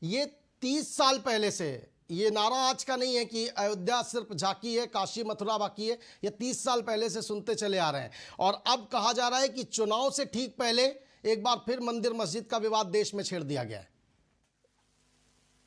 ये 30 साल पहले से है। ये नारा आज का नहीं है कि अयोध्या सिर्फ झांकी है, काशी मथुरा बाकी है। ये 30 साल पहले से सुनते चले आ रहे हैं और अब कहा जा रहा है कि चुनाव से ठीक पहले एक बार फिर मंदिर मस्जिद का विवाद देश में छेड़ दिया गया है।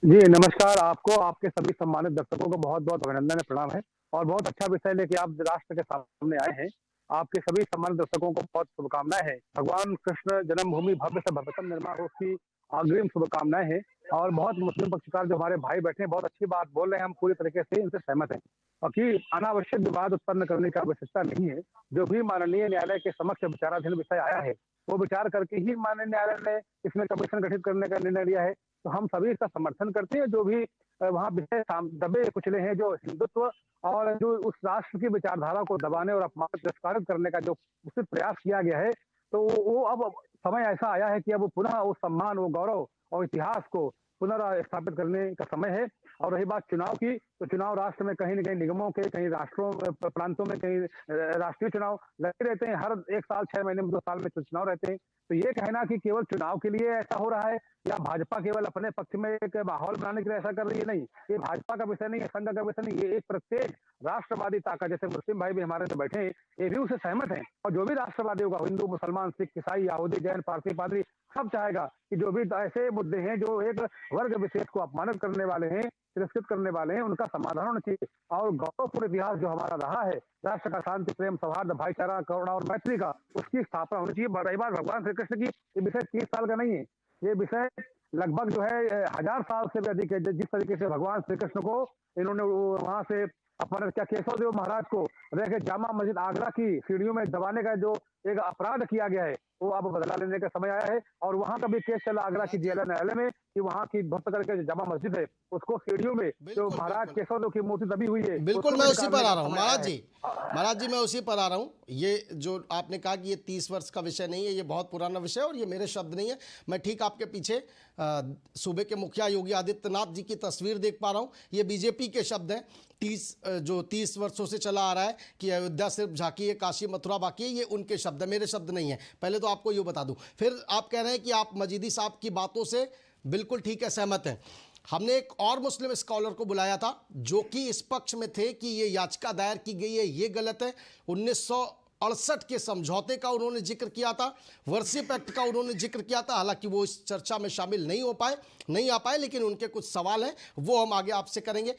जी, नमस्कार आपको, आपके सभी सम्मानित दर्शकों को बहुत-बहुत अभिनंदन है, प्रणाम है और बहुत अच्छा विषय लेके आप राष्ट्र के सामने आए हैं। आपके सभी सम्मानित दर्शकों को बहुत शुभकामनाएँ हैं। भगवान कृष्ण जन्मभूमि भव्य से भव्यतम निर्माण हो, उसकी अग्रिम शुभकामनाएँ हैं और बहुत मुस्लिम पक्षकार जो हमारे भाई बैठे हैं, बहुत अच्छी बात बोल रहे हैं, हम पूरी तरीके से इनसे सहमत हैं। और कि अनावश्यक विवाद उत्पन्न करने की आवश्यकता नहीं है। जो भी माननीय न्यायालय के समक्ष विचाराधीन विषय आया है, वो विचार करके ही माननीय न्यायालय ने इसमें कमीशन गठित करने का निर्णय लिया है। तो हम सभी इसका समर्थन करते हैं। जो भी वहाँ विषय दबे कुचले हैं, जो हिंदुत्व और जो उस राष्ट्र की विचारधारा को दबाने और अपमानित तिरस्कारित करने का जो उचित प्रयास किया गया है, तो वो अब समय ऐसा आया है कि अब पुनः वो सम्मान, वो गौरव और इतिहास को पुनर्स्थापित करने का समय है। और रही बात चुनाव की, तो चुनाव राष्ट्र में कहीं न कहीं निगमों के, कहीं राष्ट्रों प्रांतों में, कहीं राष्ट्रीय चुनाव लगे रहते हैं। हर 1 साल, 6 महीने में, 2 साल में चुनाव रहते हैं। तो ये कहना कि केवल चुनाव के लिए ऐसा हो रहा है या भाजपा केवल अपने पक्ष में एक माहौल बनाने के लिए ऐसा कर रही है, नहीं। ये भाजपा का विषय नहीं है, संघ का विषय नहीं, ये एक प्रत्येक राष्ट्रवादी ताकत, जैसे मुस्लिम भाई भी हमारे से बैठे हैं, ये भी उससे सहमत हैं। और जो भी राष्ट्रवादी होगा, हिंदू, मुसलमान, सिख, ईसाई, यहूदी, जैन, पारसी, पादरी, सब चाहेगा कि जो भी ऐसे मुद्दे हैं जो एक वर्ग विशेष को अपमानित करने वाले हैं, तिरस्कृत करने वाले हैं, उनका समाधान होना चाहिए। और गौरवपूर्ण इतिहास जो हमारा रहा है, राष्ट्र का शांति, प्रेम, सौहार्द, भाईचारा, करुणा और मैत्री का, उसकी स्थापना होनी चाहिए। रही बात भगवान श्री कृष्ण की, ये विषय 30 साल का नहीं है। ये विषय लगभग जो है 1000 साल से भी अधिक है। जिस तरीके से भगवान श्री कृष्ण को इन्होंने वहां से अपने क्या केशव देव महाराज को रह के जामा मस्जिद आगरा की सीढ़ियों में दबाने का जो एक अपराध किया गया है, वो अब बदला लेने का समय आया है। और वहां का भी केस चला आगरा की जेल न्यायालय में कि वहां की ध्वस्त करके जो जामा मस्जिद है, उसको सीढ़ियों में जो बिल्कुल महाराज बिल्कुल केशव देव की मूर्ति दबी हुई है, बिल्कुल, उसको मैं भी उसी पर निकालने आ का रहा हूँ समय आया महाराज है। जी। महाराज जी, मैं उसी पर आ रहा हूँ। ये जो आपने कहा कि ये 30 वर्ष का विषय नहीं है, ये बहुत पुराना विषय है और ये मेरे शब्द नहीं है। मैं ठीक आपके पीछे सूबे के मुखिया योगी आदित्यनाथ जी की तस्वीर देख पा रहा हूँ। ये बीजेपी के शब्द हैं। 30 वर्षों से चला आ रहा है कि अयोध्या सिर्फ झांकी है, काशी मथुरा बाकी है, ये उनके शब्द है, मेरे शब्द नहीं है। पहले तो आपको ये बता दूं, फिर आप कह रहे हैं कि आप मजीदी साहब की बातों से बिल्कुल ठीक है, सहमत हैं। हमने एक और मुस्लिम स्कॉलर को बुलाया था जो कि इस पक्ष में थे कि ये याचिका दायर की गई है, ये गलत है। 1968 के समझौते का उन्होंने जिक्र किया था, वर्शिप एक्ट का उन्होंने जिक्र किया था। हालांकि वो इस चर्चा में शामिल नहीं आ पाए, लेकिन उनके कुछ सवाल हैं, वो हम आगे आपसे करेंगे।